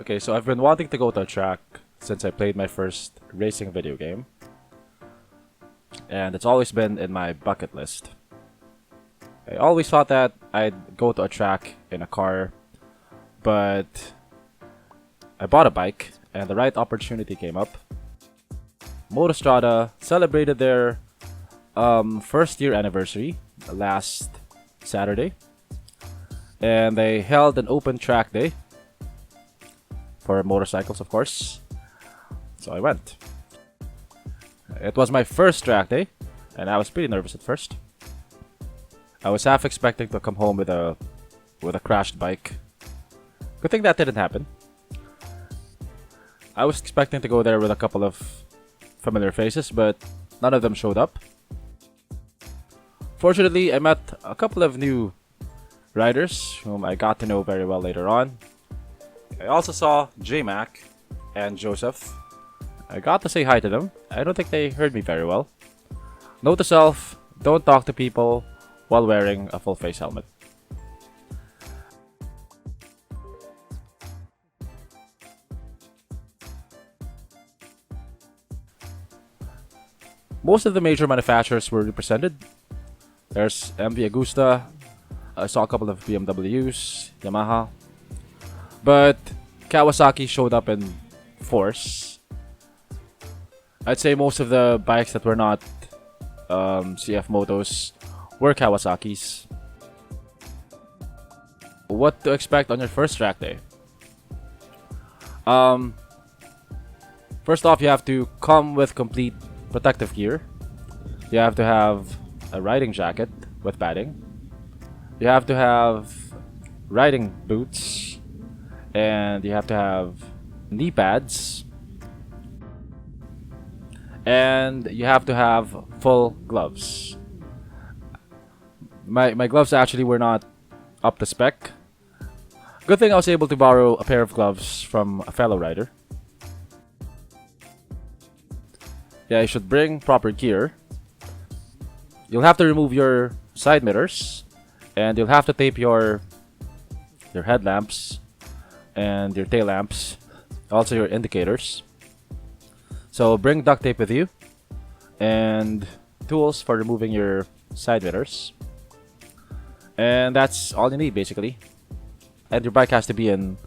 Okay, so I've been wanting to go to a track since I played my first racing video game. And it's always been in my bucket list. I always thought that I'd go to a track in a car, but I bought a bike and the right opportunity came up. Motostrada celebrated their first year anniversary last Saturday, and they held an open track day for motorcycles, of course. So I went. It was my first track day, and I was pretty nervous at first. I was half expecting to come home with a crashed bike. Good thing that didn't happen. I was expecting to go there with a couple of familiar faces, but none of them showed up. Fortunately, I met a couple of new riders whom I got to know very well later on. I also saw jmac and Joseph. I got to say hi to them. I don't think they heard me very well. Note to self, don't talk to people while wearing a full face helmet. Most of the major manufacturers were represented. There's MV Agusta. I saw a couple of BMWs, Yamaha. But Kawasaki showed up in force. I'd say most of the bikes that were not CF motos were Kawasaki's. What to expect on your first track day? First off, you have to come with complete protective gear. You have to have a riding jacket with padding. You have to have riding boots, and you have to have knee pads, and you have to have full gloves. My gloves actually were not up to spec. Good thing I was able to borrow a pair of gloves from a fellow rider. Yeah, you should bring proper gear. You'll have to remove your side mirrors, and you'll have to tape your headlamps and your tail lamps, also your indicators. So bring duct tape with you and tools for removing your side mirrors. And that's all you need basically. And your bike has to be in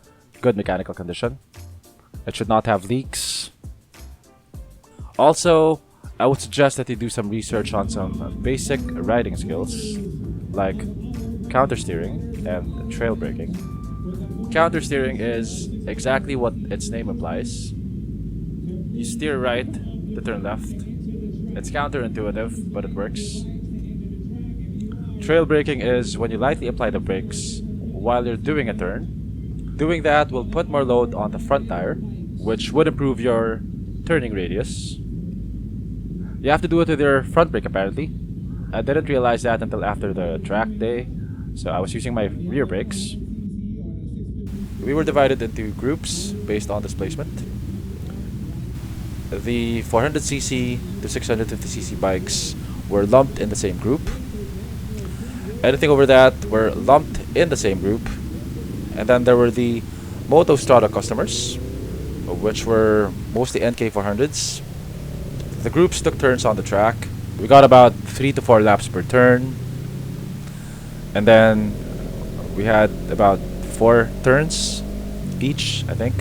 good mechanical condition. It should not have leaks. Also, I would suggest that you do some research on some basic riding skills like countersteering and trail braking. Countersteering is exactly what its name implies. You steer right to turn left. It's counterintuitive, but it works. Trail braking is when you lightly apply the brakes while you're doing a turn. Doing that will put more load on the front tire, which would improve your turning radius. You have to do it with your front brake apparently. I didn't realize that until after the track day, so I was using my rear brakes. We were divided into groups based on displacement. The 400cc to 650cc bikes were lumped in the same group. Anything over that were lumped in the same group. And then there were the Motostrada customers, which were mostly NK400s. The groups took turns on the track. We got about 3 to 4 laps per turn. And then we had about 4 turns each, I think.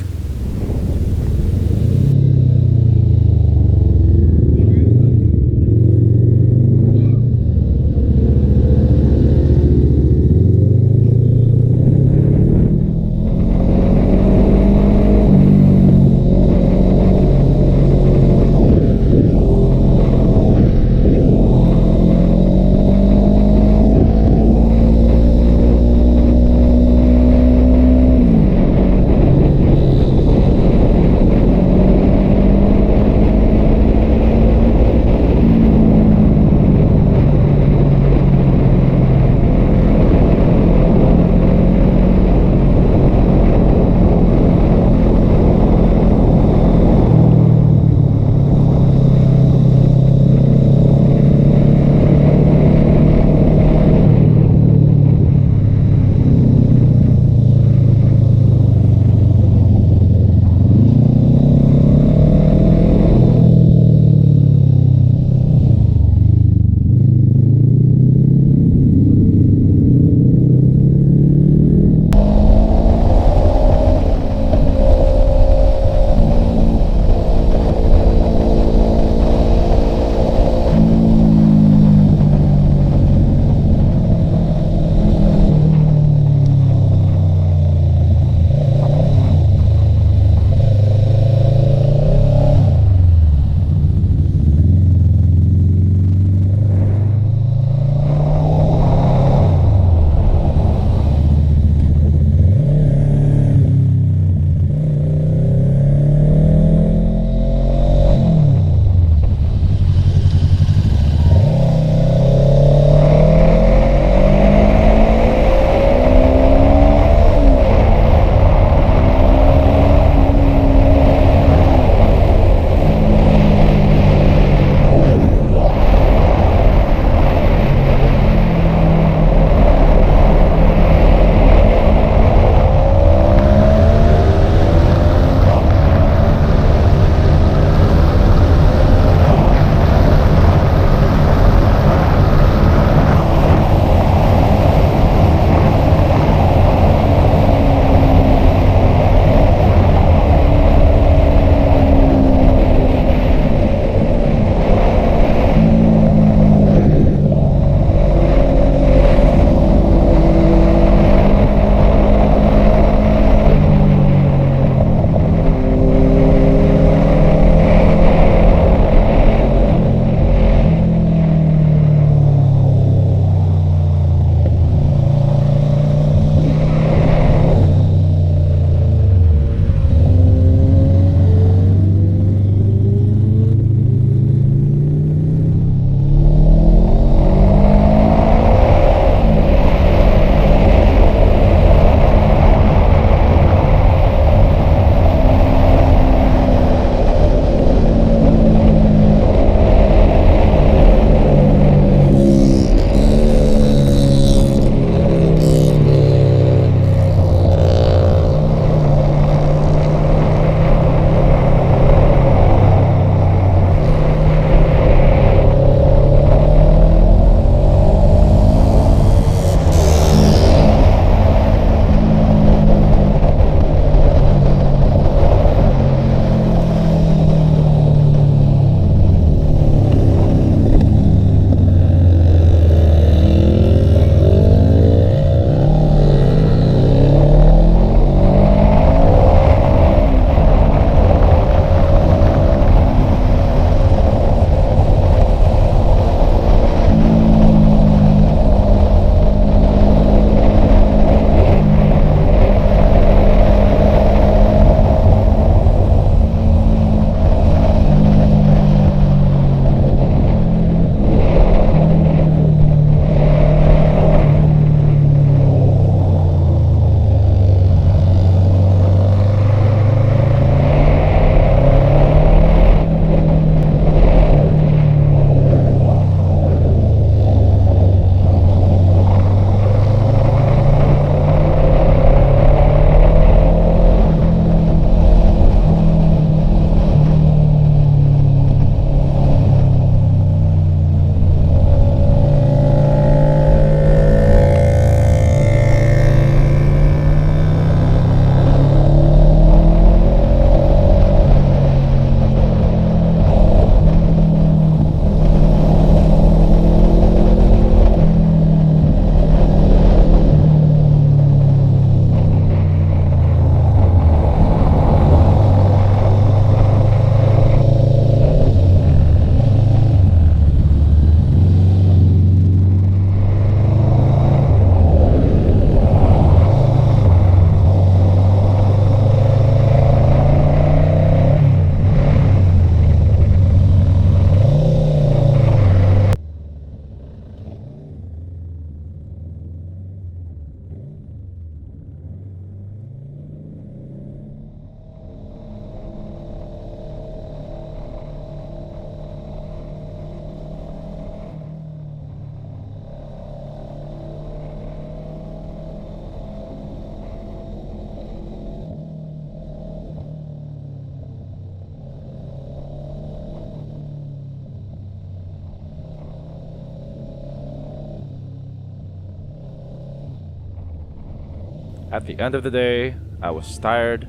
At the end of the day, I was tired,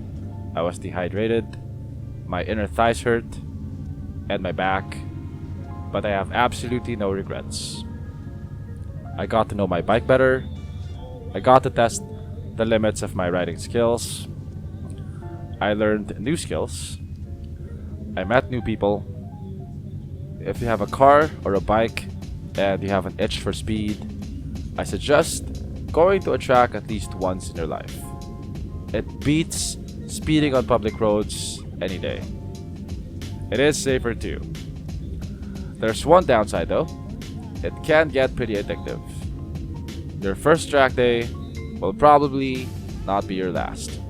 I was dehydrated, my inner thighs hurt, and my back, but I have absolutely no regrets. I got to know my bike better, I got to test the limits of my riding skills, I learned new skills, I met new people. If you have a car or a bike and you have an itch for speed, I suggest going to a track at least once in your life. It beats speeding on public roads any day. It is safer too. There's one downside though. It can get pretty addictive. Your first track day will probably not be your last.